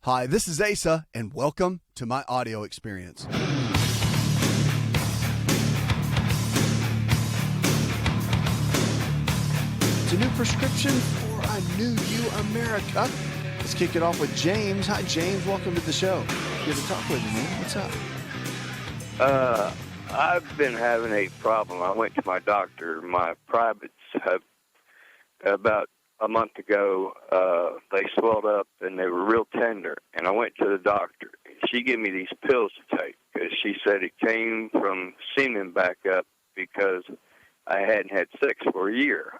Hi, this is Asa, and welcome to my audio experience. It's a new prescription for a new you, America. Let's kick it off with James. Hi, James. Welcome to the show. Good to talk with you, man. What's up? I've been having a problem. I went to my doctor. My privates have, about a month ago, they swelled up and they were real tender. And I went to the doctor. She gave me these pills to take because she said it came from semen back up because I hadn't had sex for a year.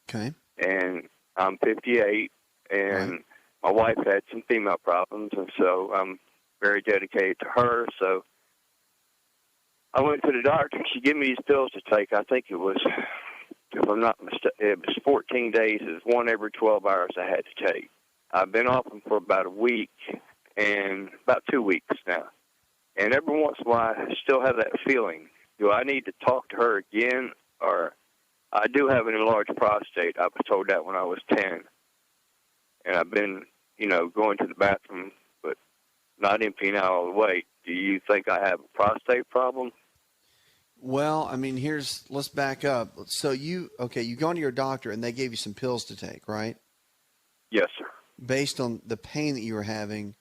Okay. And I'm 58, and right. My wife had some female problems, and so I'm very dedicated to her. So I went to the doctor, and she gave me these pills to take. I think it was, if I'm not mistaken, it was 14 days. It was one every 12 hours I had to take. I've been off them for about a week, and about 2 weeks now. And every once in a while, I still have that feeling. Do I need to talk to her again? Or I do have an enlarged prostate. I was told that when I was 10. And I've been, going to the bathroom, but not emptying out all the way. Do you think I have a prostate problem? Well, I mean, let's back up. So you go to your doctor and they gave you some pills to take, right? Yes, sir. Based on the pain that you were having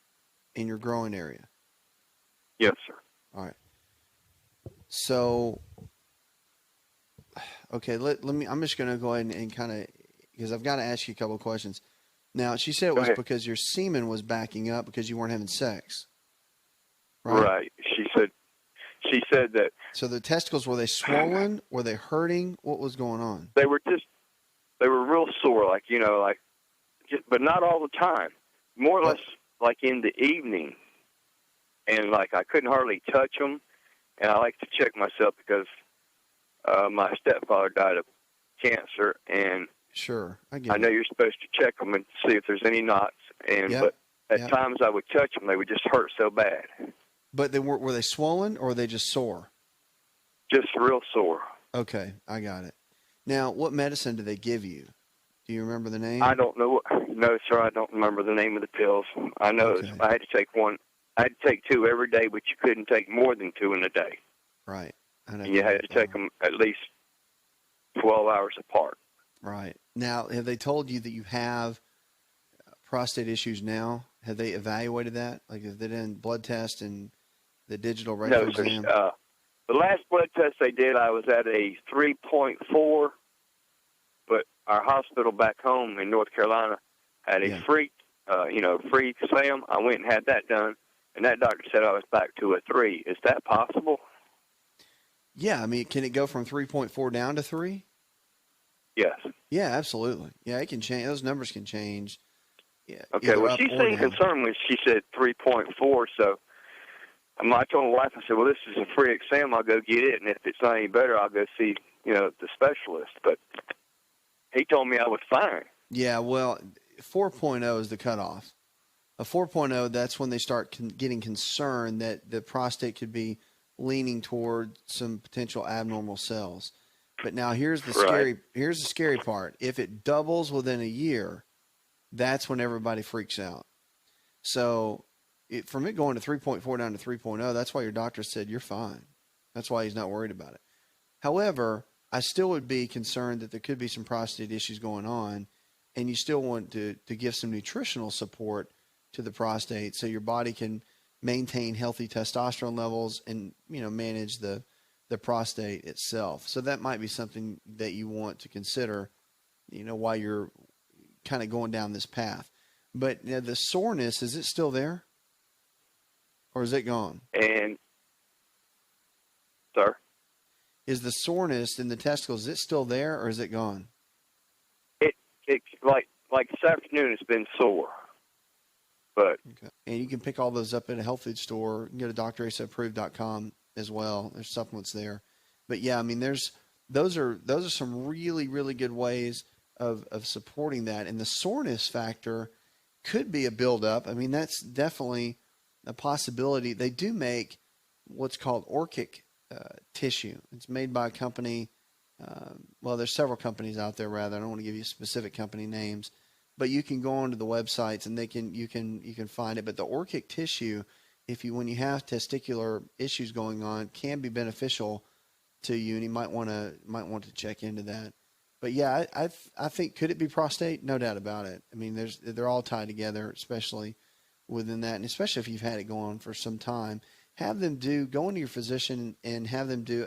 in your growing area? Yes, sir. All right. So, okay, I'm just going to go ahead and kind of, because I've got to ask you a couple of questions. Now, she said it was because your semen was backing up because you weren't having sex. Right. She said that. So the testicles, were they swollen? Were they hurting? What was going on? They were real sore, but not all the time. More or less like in the evening. And I couldn't hardly touch them. And I like to check myself because my stepfather died of cancer, and sure, I know you're supposed to check them and see if there's any knots. But at times I would touch them, they would just hurt so bad. But were they swollen or were they just sore? Just real sore. Okay, I got it. Now, what medicine did they give you? Do you remember the name? I don't know. No, sir, I don't remember the name of the pills. I know I had to take one. I had to take two every day, but you couldn't take more than two in a day. Right. And you had to take them at least 12 hours apart. Right. Now, have they told you that you have prostate issues now? Have they evaluated that? Like, have they done blood test and the digital rectal exam? No, the last blood test they did, I was at a 3.4, but our hospital back home in North Carolina had a free exam. I went and had that done, and that doctor said I was back to a 3. Is that possible? Yeah, I mean, can it go from 3.4 down to 3? Yes. Yeah, absolutely. Yeah, it can change. Those numbers can change. Yeah. Okay, well, she seemed concerned when she said 3.4, so I told my wife, I said, well, this is a free exam. I'll go get it, and if it's not any better, I'll go see, the specialist. But he told me I was fine. Yeah, well, 4.0 is the cutoff. A 4.0, that's when they start getting concerned that the prostate could be leaning toward some potential abnormal cells. But now here's the scary part. If it doubles within a year, that's when everybody freaks out. So from it going to 3.4 down to 3.0, that's why your doctor said you're fine. That's why he's not worried about it. However, I still would be concerned that there could be some prostate issues going on, and you still want to give some nutritional support to the prostate so your body can maintain healthy testosterone levels and, manage the prostate itself. So that might be something that you want to consider, while you're kind of going down this path. But the soreness, is it still there? Or is it gone? And, sir? Is the soreness in the testicles, is it still there or is it gone? It's like this afternoon, it's been sore. But okay. And you can pick all those up at a health food store. You can go to drasapproved.com as well. There's supplements there. But yeah, I mean, those are some really, really good ways of supporting that. And the soreness factor could be a buildup. I mean, that's definitely a possibility. They do make what's called orchic tissue. It's made by a company. Well, there's several companies out there, rather. I don't want to give you specific company names. but you can go onto the websites and you can find it. But the orchic tissue, when you have testicular issues going on, can be beneficial to you, and you might want to check into that. But yeah, I think, could it be prostate? No doubt about it. I mean, they're all tied together, especially within that, and especially if you've had it going on for some time. Go into your physician and have them do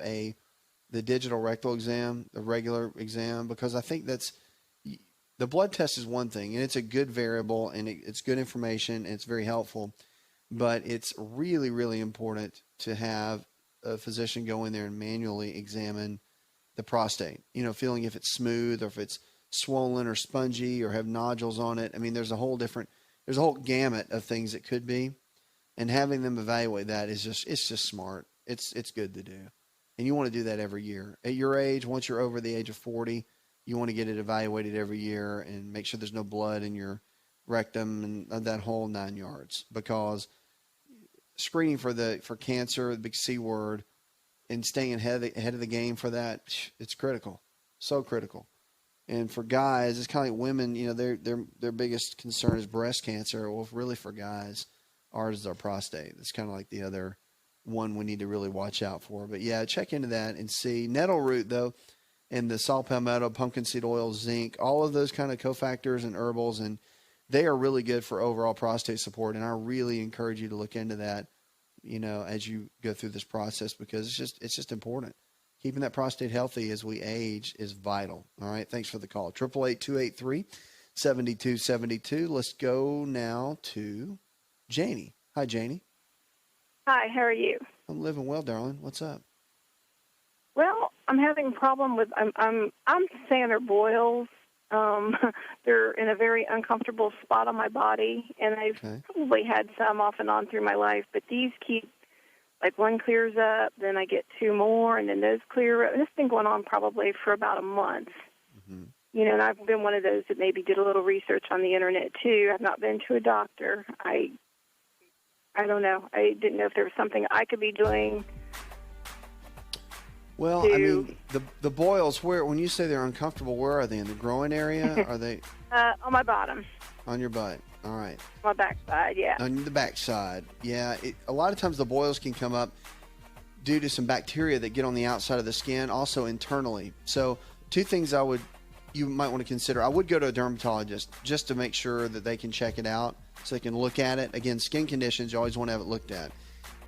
the digital rectal exam, the regular exam, because I think the blood test is one thing, and it's a good variable, and it's good information, and it's very helpful. But it's really, really important to have a physician go in there and manually examine the prostate, feeling if it's smooth or if it's swollen or spongy or have nodules on it. I mean, there's a whole gamut of things it could be, and having them evaluate that it's just smart. It's good to do. And you want to do that every year. At your age, once you're over the age of 40, you want to get it evaluated every year and make sure there's no blood in your rectum and that whole 9 yards, because screening for cancer, the big C word, and staying ahead of the game for that, it's critical, so critical. And for guys, it's kind of like women. Their biggest concern is breast cancer. Well, really for guys, ours is our prostate. It's kind of like the other one we need to really watch out for. But yeah, check into that and see. Nettle root though, and the saw palmetto, pumpkin seed oil, zinc, all of those kind of cofactors and herbals, and they are really good for overall prostate support. And I really encourage you to look into that, as you go through this process, because it's just important. Keeping that prostate healthy as we age is vital. All right. Thanks for the call. 888-283-7272. Let's go now to Janie. Hi, Janie. Hi, how are you? I'm living well, darling. What's up? Well, I'm having a problem with I'm saying they're boils. They're in a very uncomfortable spot on my body, and I've probably had some off and on through my life, but these keep, like, one clears up, then I get two more, and then those clear up. And this has been going on probably for about a month. Mm-hmm. And I've been one of those that maybe did a little research on the internet too. I've not been to a doctor. I don't know. I didn't know if there was something I could be doing. Well, I mean, the boils, when you say they're uncomfortable, where are they? In the groin area? Are they? On my bottom. On your butt. All right. My backside, yeah. On the backside, yeah. A lot of times the boils can come up due to some bacteria that get on the outside of the skin, also internally. So two things you might want to consider. I would go to a dermatologist just to make sure that they can check it out so they can look at it. Again, skin conditions, you always want to have it looked at.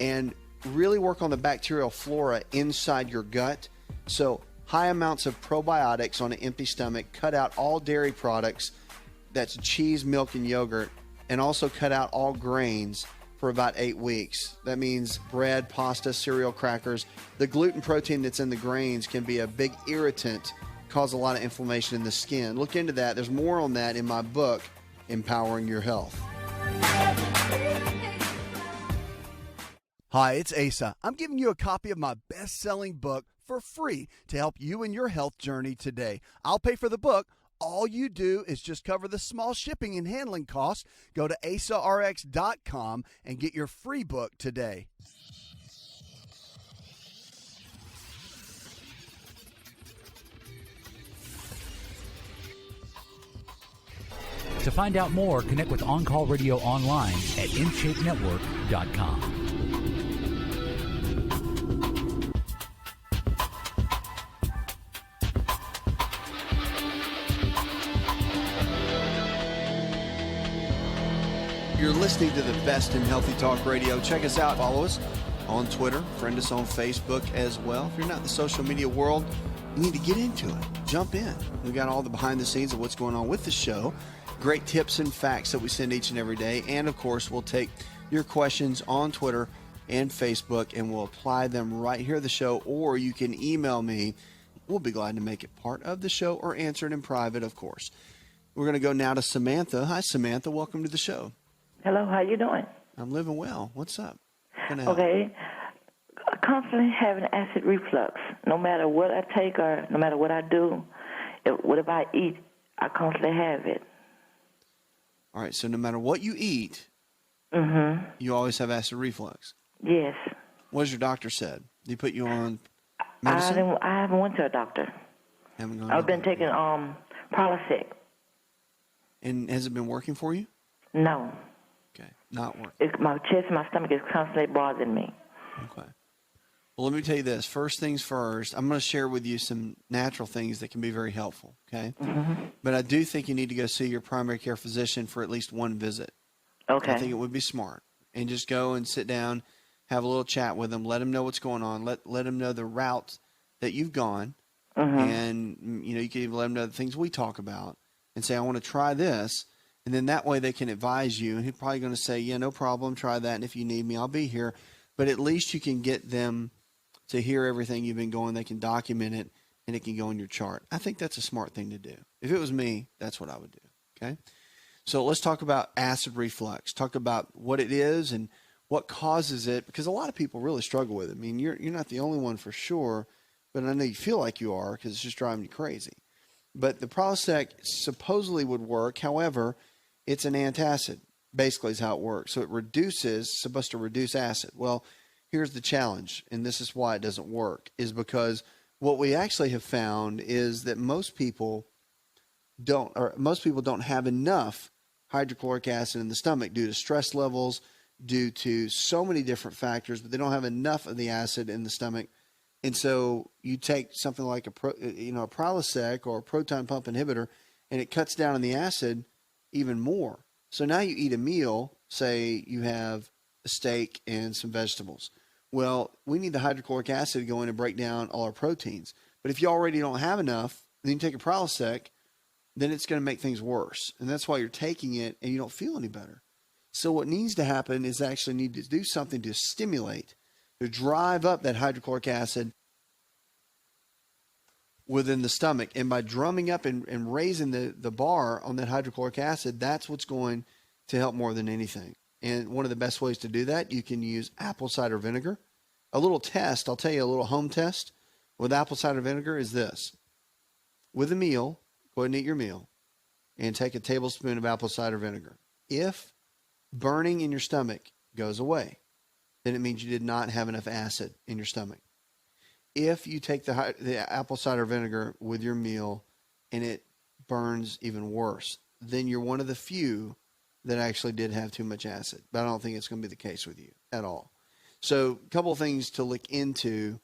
And really work on the bacterial flora inside your gut. So high amounts of probiotics on an empty stomach. Cut out all dairy products. That's cheese, milk, and yogurt. And also cut out all grains for about 8 weeks. That means bread, pasta, cereal, crackers. The gluten protein that's in the grains can be a big irritant, cause a lot of inflammation in the skin. Look into that. There's more on that in my book, Empowering Your Health. Hi, it's Asa. I'm giving you a copy of my best-selling book for free to help you in your health journey today. I'll pay for the book. All you do is just cover the small shipping and handling costs. Go to asarx.com and get your free book today. To find out more, connect with On Call Radio online at InShapeNetwork.com. You're listening to the best in Healthy Talk Radio. Check us out. Follow us on Twitter. Friend us on Facebook as well. If you're not in the social media world, you need to get into it. Jump in. We got all the behind the scenes of what's going on with the show. Great tips and facts that we send each and every day. And, of course, we'll take your questions on Twitter and Facebook, and we'll apply them right here at the show. Or you can email me. We'll be glad to make it part of the show or answer it in private, of course. We're going to go now to Samantha. Hi, Samantha. Welcome to the show. Hello, how you doing? I'm living well. What's up? Okay. I constantly having acid reflux. No matter what I take or no matter what I do, whatever I eat, I constantly have it. All right, so no matter what you eat, you always have acid reflux? Yes. What has your doctor said? Did he put you on medicine? I haven't went to a doctor. Haven't gone I've been taking Prilosec. And has it been working for you? No. Okay, not working. My chest and my stomach is constantly bothering me. Okay. Well, let me tell you this. First things first, I'm going to share with you some natural things that can be very helpful, okay? Mm-hmm. But I do think you need to go see your primary care physician for at least one visit. Okay. I think it would be smart. And just go and sit down, have a little chat with them, let them know what's going on, let them know the route that you've gone, and, you know, you can even let them know the things we talk about and say, I want to try this. And then that way they can advise you. And he's probably going to say, yeah, no problem, try that. And if you need me, I'll be here. But at least you can get them to hear everything you've been going. They can document it, and it can go in your chart. I think that's a smart thing to do. If it was me, that's what I would do, okay? So let's talk about acid reflux. Talk about what it is and what causes it, because a lot of people really struggle with it. I mean, you're not the only one for sure, but I know you feel like you are because it's just driving you crazy. But the Prilosec supposedly would work. However, it's an antacid, basically is how it works. So it reduces, supposed to reduce acid. Well, here's the challenge, and this is why it doesn't work, is because what we actually have found is that most people don't have enough hydrochloric acid in the stomach due to stress levels, due to so many different factors, but they don't have enough of the acid in the stomach. And so you take something like a Prilosec or a proton pump inhibitor, and it cuts down on the acid even more. So now you eat a meal, say you have a steak and some vegetables. Well, we need the hydrochloric acid to go in and break down all our proteins. But if you already don't have enough, then you take a Prilosec, then it's going to make things worse. And that's why you're taking it and you don't feel any better. So what needs to happen is actually need to do something to stimulate, to drive up that hydrochloric acid within the stomach. And by drumming up and raising the bar on that hydrochloric acid, that's what's going to help more than anything. And one of the best ways to do that, you can use apple cider vinegar. A little test, I'll tell you, a little home test with apple cider vinegar is this. With a meal, go ahead and eat your meal and take a tablespoon of apple cider vinegar. If burning in your stomach goes away, then it means you did not have enough acid in your stomach. If you take the apple cider vinegar with your meal and it burns even worse, then you're one of the few that actually did have too much acid. But I don't think it's going to be the case with you at all. So a couple of things to look into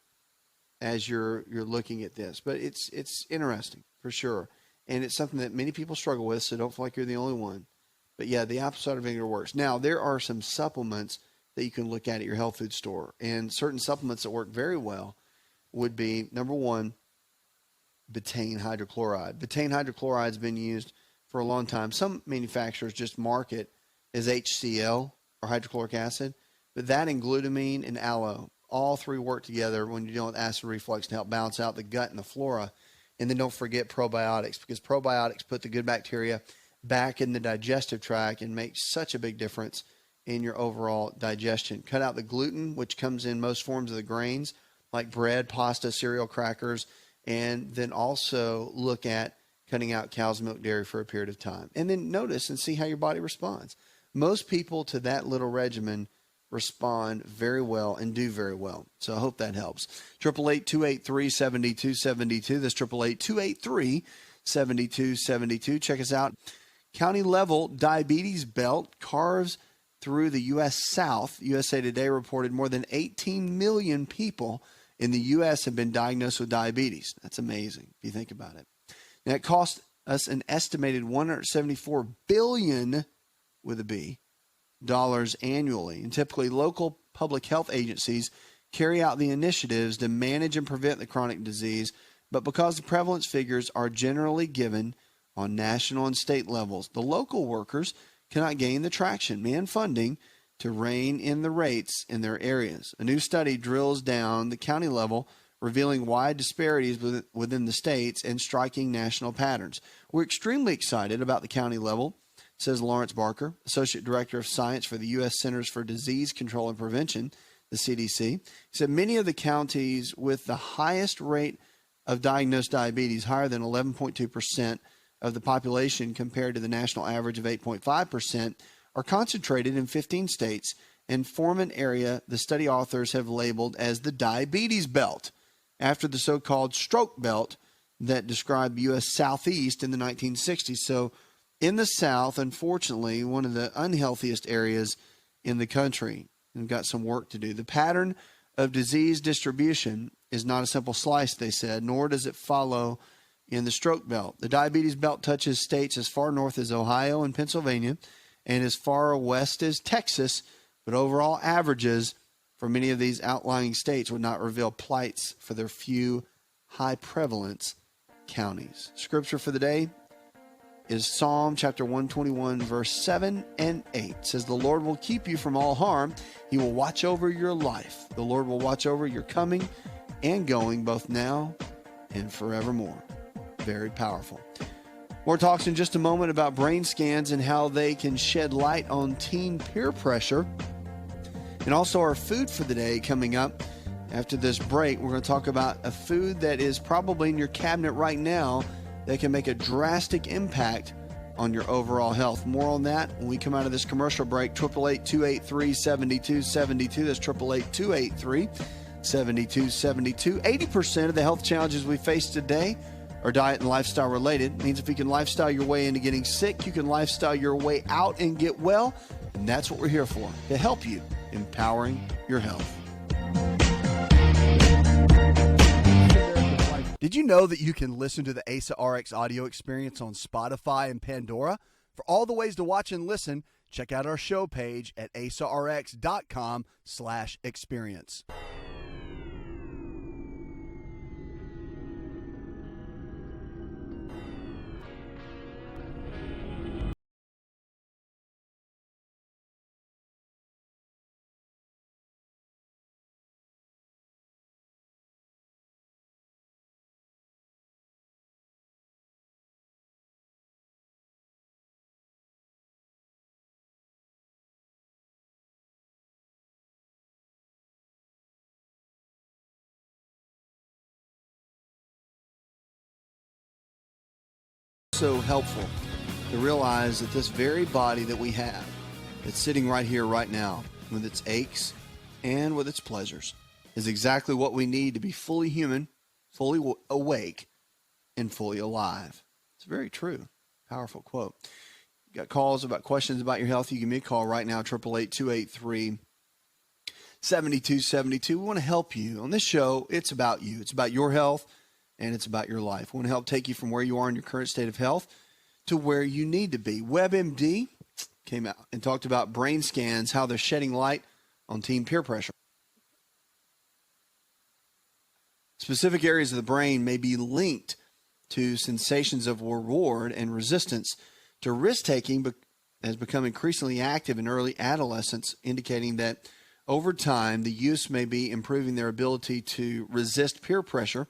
as you're looking at this. But it's interesting for sure. And it's something that many people struggle with, so don't feel like you're the only one. But yeah, the apple cider vinegar works. Now, there are some supplements that you can look at your health food store. And certain supplements that work very well would be, number one, betaine hydrochloride. Betaine hydrochloride has been used for a long time. Some manufacturers just mark it as HCl, or hydrochloric acid. But that and glutamine and aloe, all three work together when you're dealing with acid reflux to help balance out the gut and the flora. And then don't forget probiotics, because probiotics put the good bacteria back in the digestive tract and make such a big difference in your overall digestion. Cut out the gluten, which comes in most forms of the grains, like bread, pasta, cereal, crackers, and then also look at cutting out cow's milk, dairy for a period of time. And then notice and see how your body responds. Most people to that little regimen respond very well and do very well. So I hope that helps. 888-283-7272. That's 888-283-7272. Check us out. County level diabetes belt carves through the U.S. South. USA Today reported more than 18 million people in the U.S. have been diagnosed with diabetes. That's amazing if you think about it. Now, it cost us an estimated $174 billion, with a B, dollars annually. And typically, local public health agencies carry out the initiatives to manage and prevent the chronic disease. But because the prevalence figures are generally given on national and state levels, the local workers cannot gain the traction and funding to rein in the rates in their areas. A new study drills down the county level, revealing wide disparities within the states and striking national patterns. We're extremely excited about the county level, says Lawrence Barker, Associate Director of Science for the U.S. Centers for Disease Control and Prevention, the CDC. He said many of the counties with the highest rate of diagnosed diabetes, higher than 11.2% of the population compared to the national average of 8.5%, are concentrated in 15 states and form an area the study authors have labeled as the diabetes belt, after the so-called stroke belt that described the U.S. Southeast in the 1960s. So in the South, unfortunately, one of the unhealthiest areas in the country. We've got some work to do. The pattern of disease distribution is not a simple slice, they said, nor does it follow in the stroke belt. The diabetes belt touches states as far north as Ohio and Pennsylvania and as far west as Texas, but overall averages for many of these outlying states would not reveal plights for their few high prevalence counties. Scripture for the day is Psalm chapter 121, verse 7 and 8. It says, the Lord will keep you from all harm. He will watch over your life. The Lord will watch over your coming and going, both now and forevermore. Very powerful. More talks in just a moment about brain scans and how they can shed light on teen peer pressure. And also our food for the day coming up. After this break, we're going to talk about a food that is probably in your cabinet right now that can make a drastic impact on your overall health. More on that when we come out of this commercial break. 888-283-7272. That's 888-283-7272. 80% of the health challenges we face today are diet and lifestyle related. It means if you can lifestyle your way into getting sick, you can lifestyle your way out and get well. And that's what we're here for, to help you empowering your health. Did you know that you can listen to the Asa Rx audio experience on Spotify and Pandora? For all the ways to watch and listen, check out our show page at asarx.com/experience. So helpful to realize that this very body that we have, that's sitting right here, right now, with its aches and with its pleasures, is exactly what we need to be fully human, fully awake, and fully alive. It's very true. Powerful quote. You got calls about questions about your health, you give me a call right now, 888-283-7272. We want to help you. On this show, it's about you. It's about your health, and it's about your life. We want to help take you from where you are in your current state of health to where you need to be. WebMD came out and talked about brain scans, how they're shedding light on teen peer pressure. Specific areas of the brain may be linked to sensations of reward and resistance to risk-taking has become increasingly active in early adolescence, indicating that over time, the use may be improving their ability to resist peer pressure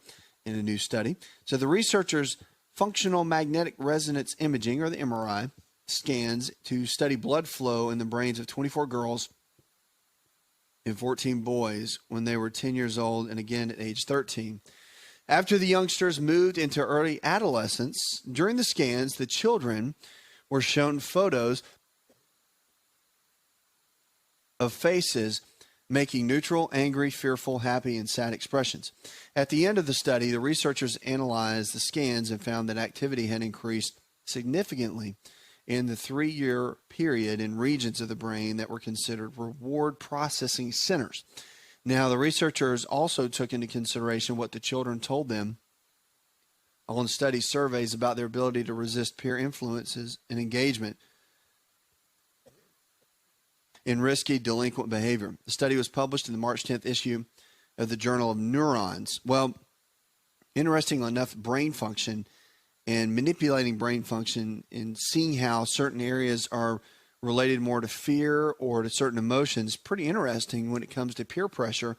in a new study. So the researchers' functional magnetic resonance imaging, or the MRI, scans to study blood flow in the brains of 24 girls and 14 boys when they were 10 years old and again at age 13. After the youngsters moved into early adolescence, during the scans, the children were shown photos of faces making neutral, angry, fearful, happy, and sad expressions. At the end of the study, the researchers analyzed the scans and found that activity had increased significantly in the 3-year period in regions of the brain that were considered reward processing centers. Now, the researchers also took into consideration what the children told them on study surveys about their ability to resist peer influences and engagement in risky delinquent behavior. The study was published in the March 10th issue of the Journal of Neurons. Well, interestingly enough, brain function and manipulating brain function and seeing how certain areas are related more to fear or to certain emotions, pretty interesting when it comes to peer pressure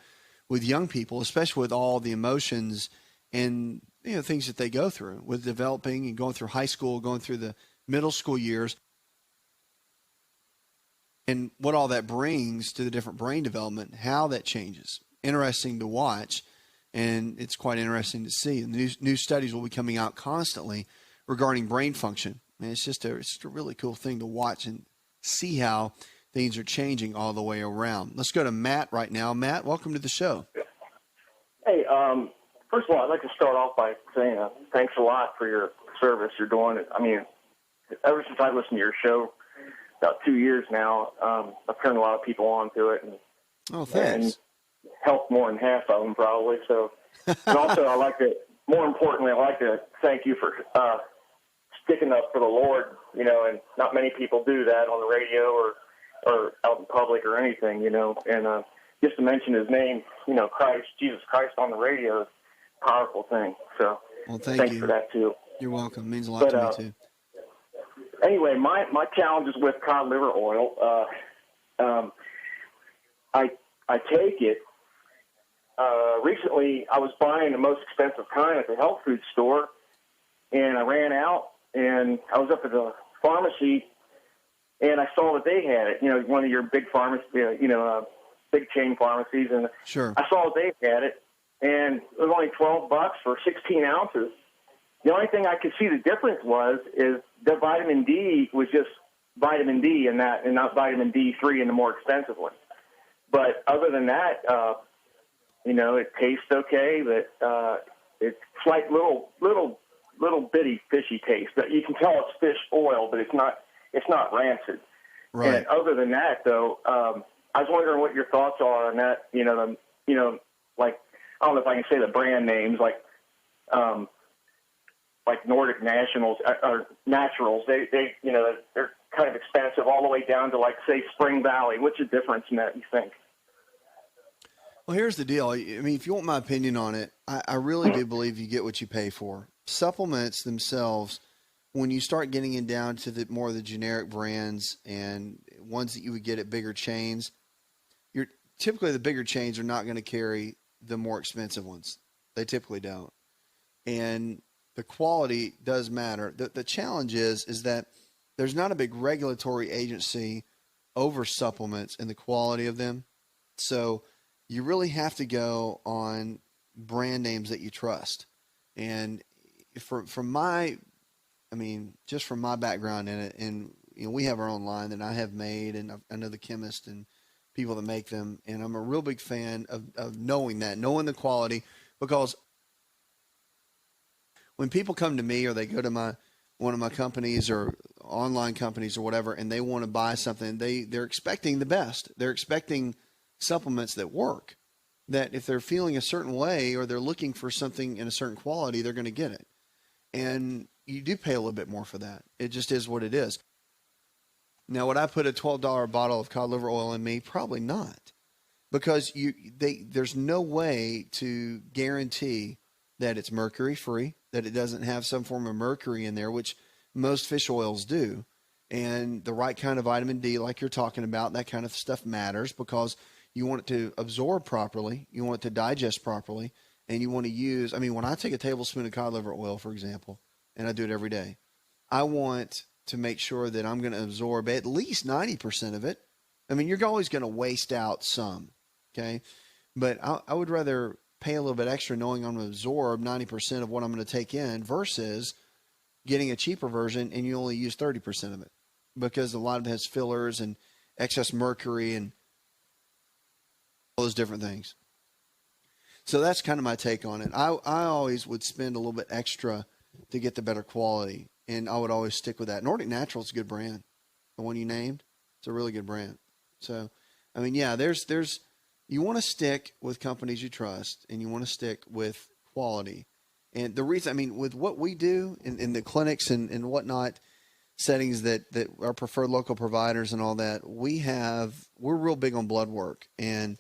with young people, especially with all the emotions and things that they go through with developing and going through high school, going through the middle school years, and what all that brings to the different brain development, how that changes. Interesting to watch, and it's quite interesting to see. And new studies will be coming out constantly regarding brain function. And it's just a really cool thing to watch and see how things are changing all the way around. Let's go to Matt right now. Matt, welcome to the show. Hey, first of all, I'd like to start off by saying thanks a lot for your service you're doing. I mean, ever since I listened to your show about 2 years now, I've turned a lot of people on to it. Oh, thanks. And helped more than half of them probably. So, and also more importantly, I like to thank you for sticking up for the Lord, and not many people do that on the radio or out in public or anything, and just to mention his name, Jesus Christ on the radio is a powerful thing. So thanks for that too. You're welcome. It means a lot to me too. Anyway, my challenge is with cod liver oil. I take it. Recently, I was buying the most expensive kind at the health food store, and I ran out, and I was up at the pharmacy, and I saw that they had it. One of your big pharmacies, big chain pharmacies, and sure. I saw that they had it, and it was only $12 for 16 ounces. The only thing I could see the difference is the vitamin D was just vitamin D in that, and not vitamin D3 in the more expensive one. But other than that, it tastes okay. But it's like little bitty fishy taste. That you can tell it's fish oil, but it's not rancid. Right. And other than that, though, I was wondering what your thoughts are on that. Like I don't know if I can say the brand names, like Nordic Nationals or Naturals. They're kind of expensive all the way down to like say Spring Valley. What's the difference in that, you think? Well, here's the deal. I mean, if you want my opinion on it, I really do believe you get what you pay for. Supplements themselves, when you start getting it down to the more of the generic brands and ones that you would get at bigger chains, typically the bigger chains are not going to carry the more expensive ones. They typically don't. And the quality does matter. The challenge is that there's not a big regulatory agency over supplements and the quality of them. So you really have to go on brand names that you trust. And from my background in it, and we have our own line that I have made, and I know the chemists and people that make them, and I'm a real big fan of knowing the quality, because when people come to me or they go to one of my companies or online companies or whatever, and they want to buy something, they're expecting the best. They're expecting supplements that work, that if they're feeling a certain way or they're looking for something in a certain quality, they're going to get it. And you do pay a little bit more for that. It just is what it is. Now, would I put a $12 bottle of cod liver oil in me? Probably not, because there's no way to guarantee that it's mercury free, that it doesn't have some form of mercury in there, which most fish oils do. And the right kind of vitamin D, like you're talking about, that kind of stuff matters, because you want it to absorb properly, you want it to digest properly, and you want to use, when I take a tablespoon of cod liver oil, for example, and I do it every day, I want to make sure that I'm going to absorb at least 90% of it. You're always going to waste out some, okay? But I would rather pay a little bit extra knowing I'm going to absorb 90% of what I'm going to take in versus getting a cheaper version and you only use 30% of it, because a lot of it has fillers and excess mercury and all those different things. So that's kind of my take on it. I always would spend a little bit extra to get the better quality, and I would always stick with that. Nordic Naturals is a good brand. The one you named, it's a really good brand. So, there's you want to stick with companies you trust, and you want to stick with quality. And the reason, with what we do in the clinics and whatnot, settings that are preferred local providers and all that, we're real big on blood work. And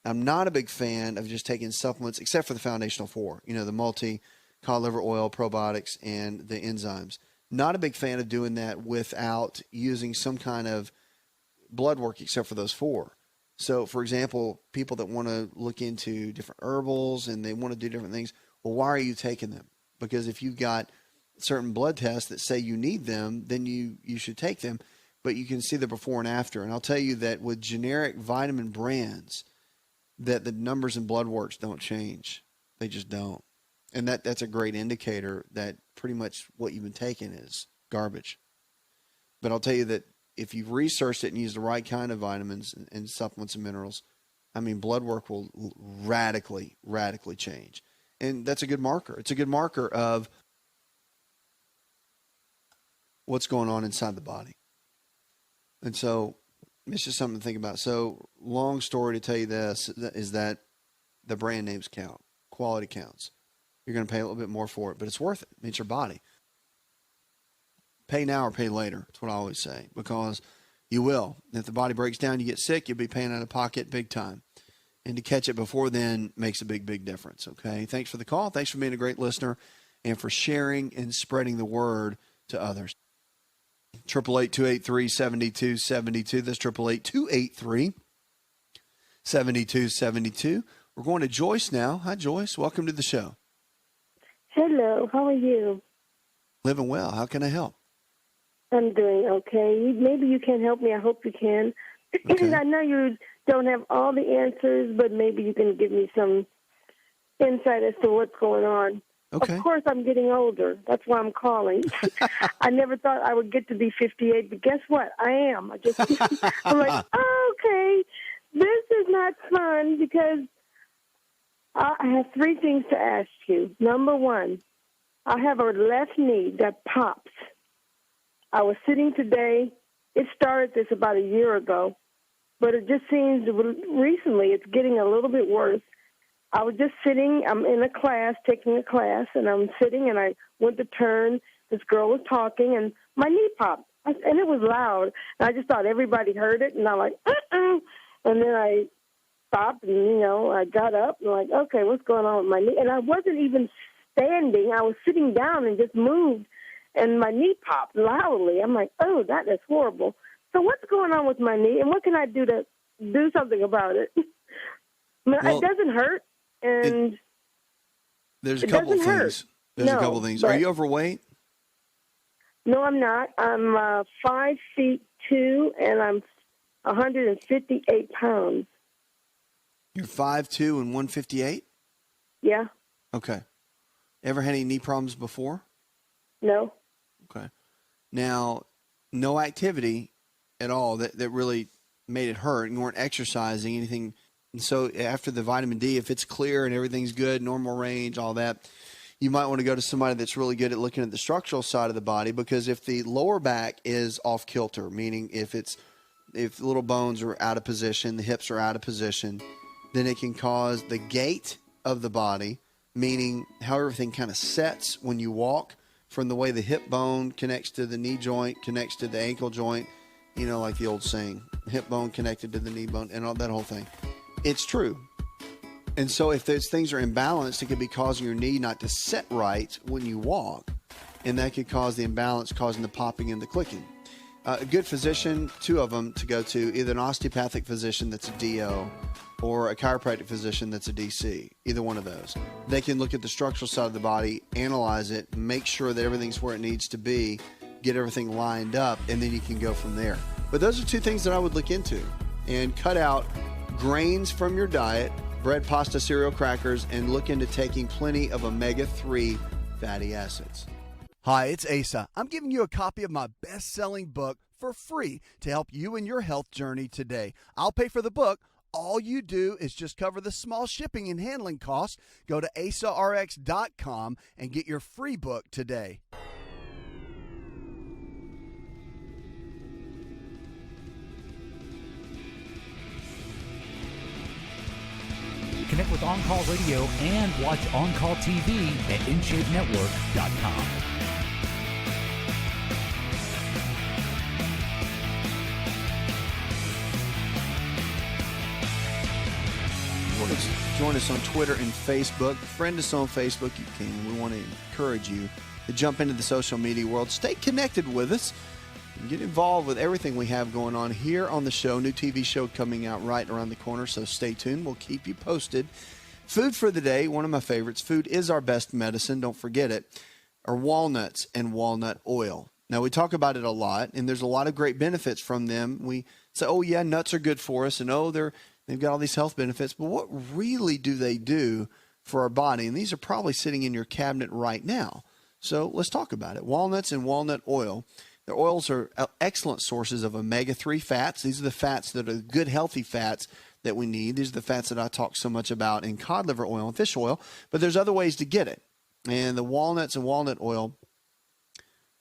I'm not a big fan of just taking supplements, except for the foundational four, the multi, cod liver oil, probiotics, and the enzymes. Not a big fan of doing that without using some kind of blood work, except for those four. So, for example, people that want to look into different herbals and they want to do different things, well, why are you taking them? Because if you've got certain blood tests that say you need them, then you should take them. But you can see the before and after. And I'll tell you that with generic vitamin brands, that the numbers in blood works don't change. They just don't. And that's a great indicator that pretty much what you've been taking is garbage. But I'll tell you that if you've researched it and used the right kind of vitamins and supplements and minerals, blood work will radically change. And that's a good marker. It's a good marker of what's going on inside the body. And so it's just something to think about. So long story to tell you this is that the brand names count. Quality counts. You're going to pay a little bit more for it, but it's worth it. It's your body. Pay now or pay later. That's what I always say, because you will. If the body breaks down, you get sick, you'll be paying out of pocket big time. And to catch it before then makes a big, big difference, okay? Thanks for the call. Thanks for being a great listener and for sharing and spreading the word to others. 888-283-7272. That's 888-283-7272. We're going to Joyce now. Hi, Joyce. Welcome to the show. Hello. How are you? Living well. How can I help? I'm doing okay. Maybe you can help me. I hope you can. Okay. I know you don't have all the answers, but maybe you can give me some insight as to what's going on. Okay. Of course, I'm getting older. That's why I'm calling. I never thought I would get to be 58, but guess what? I am. I'm like, oh, okay, this is not fun, because I have three things to ask you. Number one, I have a left knee that pops. I was sitting today. It started this about a year ago, but it just seems recently it's getting a little bit worse. I was just sitting. I'm in a class, taking a class, and I'm sitting, and I went to turn. This girl was talking, and my knee popped, and it was loud. And I just thought everybody heard it, and I'm like, uh-uh. And then I stopped, and, I got up, and like, okay, what's going on with my knee? And I wasn't even standing. I was sitting down and just moved, and my knee popped loudly. I'm like, oh, that is horrible. So what's going on with my knee, and what can I do to do something about it? I mean, Well, it doesn't hurt, and there's a couple of things. There's a couple of things. Are you overweight? No, I'm not. I'm 5'2", and I'm 158 pounds. You're 5'2" and 158? Yeah. Okay. Ever had any knee problems before? No. Okay. Now, no activity at all that really made it hurt. You weren't exercising, anything. And so after the vitamin D, if it's clear and everything's good, normal range, all that, you might want to go to somebody that's really good at looking at the structural side of the body, because if the lower back is off kilter, meaning if little bones are out of position, the hips are out of position, then it can cause the gait of the body, meaning how everything kind of sets when you walk, from the way the hip bone connects to the knee joint, connects to the ankle joint, like the old saying, hip bone connected to the knee bone, and all that whole thing. It's true. And so if those things are imbalanced, it could be causing your knee not to set right when you walk, and that could cause the imbalance, causing the popping and the clicking. A good physician, two of them to go to, either an osteopathic physician that's a DO or a chiropractic physician that's a DC, either one of those. They can look at the structural side of the body, analyze it, make sure that everything's where it needs to be, get everything lined up, and then you can go from there. But those are two things that I would look into, and cut out grains from your diet, bread, pasta, cereal, crackers, and look into taking plenty of omega-3 fatty acids. Hi, it's Asa. I'm giving you a copy of my best-selling book for free to help you in your health journey today. I'll pay for the book. All you do is just cover the small shipping and handling costs. Go to asarx.com and get your free book today. Connect with On Call Radio and watch On Call TV at InShapeNetwork.com. Join us on Twitter and Facebook. Friend us on Facebook. You can. We want to encourage you to jump into the social media world. Stay connected with us. Get involved with everything we have going on here on the show. New TV show coming out right around the corner, so stay tuned. We'll keep you posted. Food for the day, one of my favorites. Food is our best medicine. Don't forget it. Are walnuts and walnut oil. Now, we talk about it a lot, and there's a lot of great benefits from them. We say, oh, yeah, nuts are good for us, and they've got all these health benefits. But what really do they do for our body? And these are probably sitting in your cabinet right now. So let's talk about it. Walnuts and walnut oil. The oils are excellent sources of omega-3 fats. These are the fats that are good, healthy fats that we need. These are the fats that I talk so much about in cod liver oil and fish oil. But there's other ways to get it. And the walnuts and walnut oil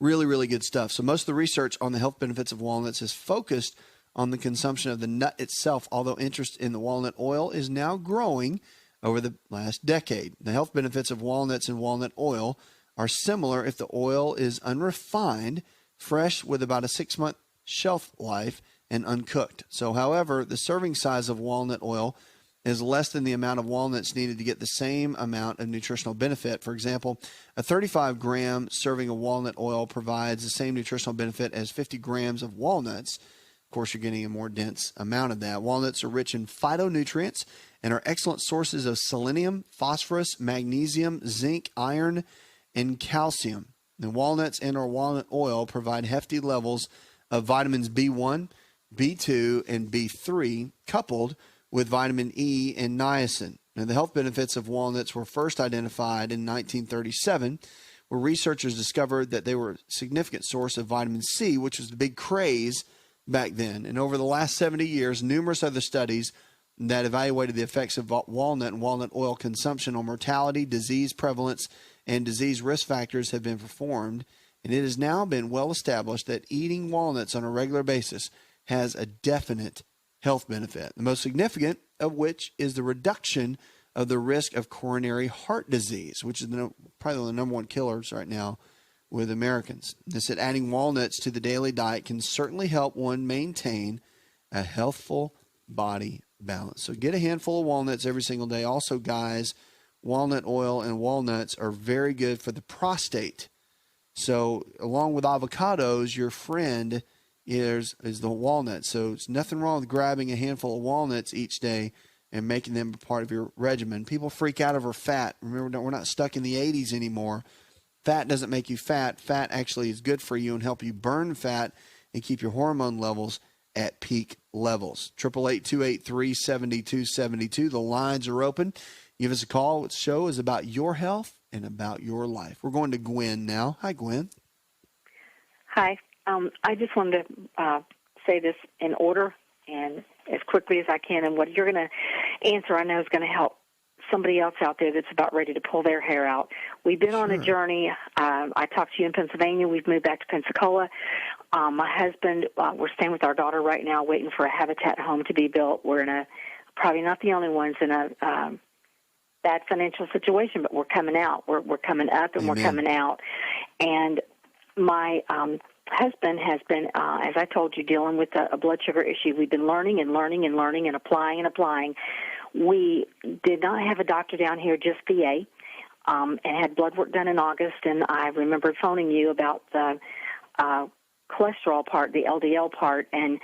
Really, really good stuff. So most of the research on the health benefits of walnuts is focused on the consumption of the nut itself, although interest in the walnut oil is now growing over the last decade. The health benefits of walnuts and walnut oil are similar if the oil is unrefined, fresh with about a 6-month shelf life, and uncooked. So, however, the serving size of walnut oil is less than the amount of walnuts needed to get the same amount of nutritional benefit. For example, a 35-gram serving of walnut oil provides the same nutritional benefit as 50 grams of walnuts. Of course, you're getting a more dense amount of that. Walnuts are rich in phytonutrients and are excellent sources of selenium, phosphorus, magnesium, zinc, iron, and calcium. And walnuts and or walnut oil provide hefty levels of vitamins B1, B2, and B3, coupled with vitamin E and niacin. Now, the health benefits of walnuts were first identified in 1937, where researchers discovered that they were a significant source of vitamin C, which was the big craze back then. And over the last 70 years, numerous other studies that evaluated the effects of walnut and walnut oil consumption on mortality, disease prevalence, and disease risk factors have been performed. And it has now been well established that eating walnuts on a regular basis has a definite health benefit, the most significant of which is the reduction of the risk of coronary heart disease, which is probably the number one killers right now with Americans. They said adding walnuts to the daily diet can certainly help one maintain a healthful body balance. So get a handful of walnuts every single day. Also, guys, walnut oil and walnuts are very good for the prostate. So along with avocados, your friend is the walnut. So it's nothing wrong with grabbing a handful of walnuts each day and making them a part of your regimen. People freak out over fat. Remember, we're not stuck in the 80s anymore. Fat doesn't make you fat. Fat actually is good for you and help you burn fat and keep your hormone levels at peak levels. 888-283-7272. The lines are open. Give us a call. The show is about your health and about your life. We're going to Gwen now. Hi, Gwen. Hi. I just wanted to say this in order and as quickly as I can. And what you're going to answer, I know, is going to help somebody else out there that's about ready to pull their hair out. We've been on a journey. I talked to you in Pennsylvania. We've moved back to Pensacola. My husband, we're staying with our daughter right now, waiting for a Habitat home to be built. We're in probably not the only ones in a bad financial situation, but we're coming out. We're coming up and We're coming out. And my husband has been, as I told you, dealing with a blood sugar issue. We've been learning and applying and applying. We did not have a doctor down here, just VA, and had blood work done in August. And I remembered phoning you about the cholesterol part, the LDL part, and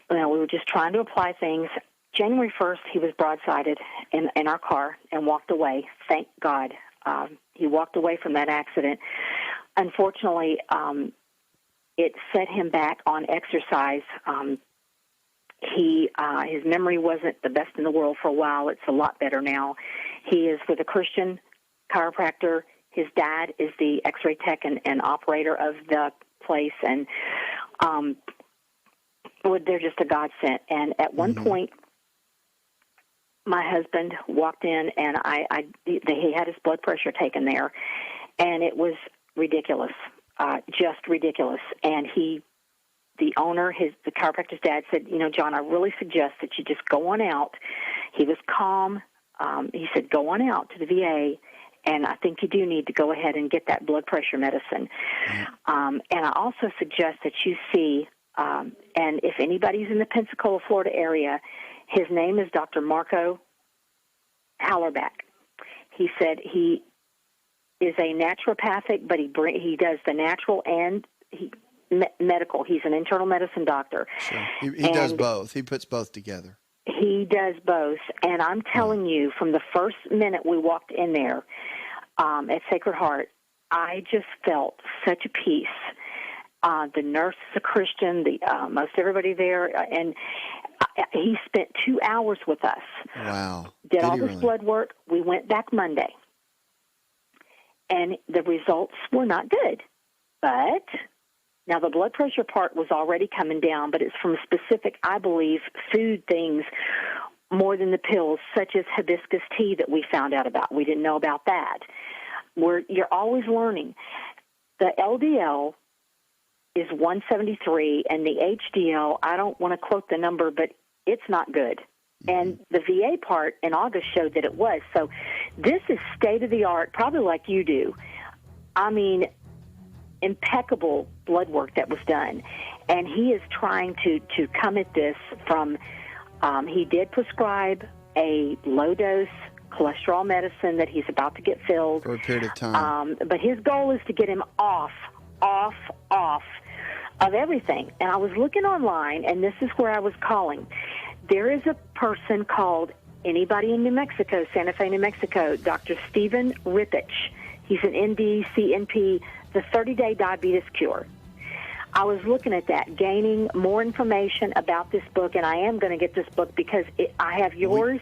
we were just trying to apply things. January 1st, he was broadsided in our car and walked away. Thank God. He walked away from that accident. Unfortunately, it set him back on exercise. His memory wasn't the best in the world for a while. It's a lot better now. He is with a Christian chiropractor. His dad is the X-ray tech and operator of the place, and they're just a godsend. And at one point, my husband walked in, and he had his blood pressure taken there, and it was ridiculous, just ridiculous. And the owner, the chiropractor's dad, said, John, I really suggest that you just go on out. He was calm. He said, go on out to the VA, and I think you do need to go ahead and get that blood pressure medicine. And I also suggest that you see, and if anybody's in the Pensacola, Florida area, his name is Dr. Marco Hallerback. He said he is a naturopathic, but he does the natural and medical. He's an internal medicine doctor. Sure. He does both. He puts both together. He does both. And I'm telling you, from the first minute we walked in there at Sacred Heart, I just felt such a peace. The nurse is a Christian, most everybody there, and he spent 2 hours with us. Wow. Did all this blood work. We went back Monday. And the results were not good. But now the blood pressure part was already coming down, but it's from specific, I believe, food things more than the pills, such as hibiscus tea that we found out about. We didn't know about that. You're always learning. the LDL is 173, and the HDL, I don't want to quote the number, but it's not good. And the VA part in August showed that it was. So this is state-of-the-art, probably like you do. I mean, impeccable blood work that was done. And he is trying to come at this from, he did prescribe a low-dose cholesterol medicine that he's about to get filled. For a period of time. But his goal is to get him off of everything. And I was looking online, and this is where I was calling. There is a person called, anybody in New Mexico, Santa Fe, New Mexico, Dr. Stephen Rippich. He's an MD, CNP, the 30-day diabetes cure. I was looking at that, gaining more information about this book, and I am going to get this book because I have yours.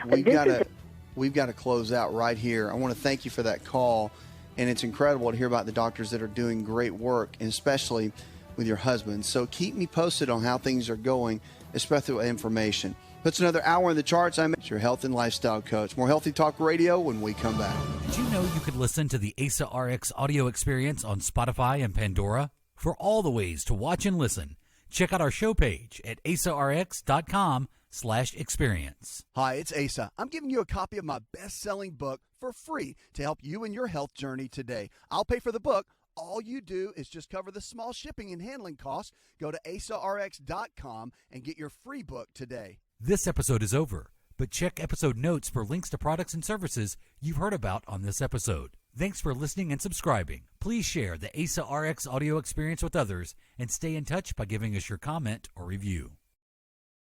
We've got to close out right here. I want to thank you for that call, and it's incredible to hear about the doctors that are doing great work, and especially with your husband. So keep me posted on how things are going, especially with information. Puts another hour in the charts. I'm your health and lifestyle coach. More Healthy Talk Radio when we come back. Did you know you could listen to the Asa Rx audio experience on Spotify and Pandora? For all the ways to watch and listen, check out our show page at asarx.com/experience. Hi, it's Asa. I'm giving you a copy of my best-selling book for free to help you in your health journey today. I'll pay for the book. All you do is just cover the small shipping and handling costs. Go to asarx.com and get your free book today. This episode is over, but check episode notes for links to products and services you've heard about on this episode. Thanks for listening and subscribing. Please share the Asa Rx audio experience with others and stay in touch by giving us your comment or review.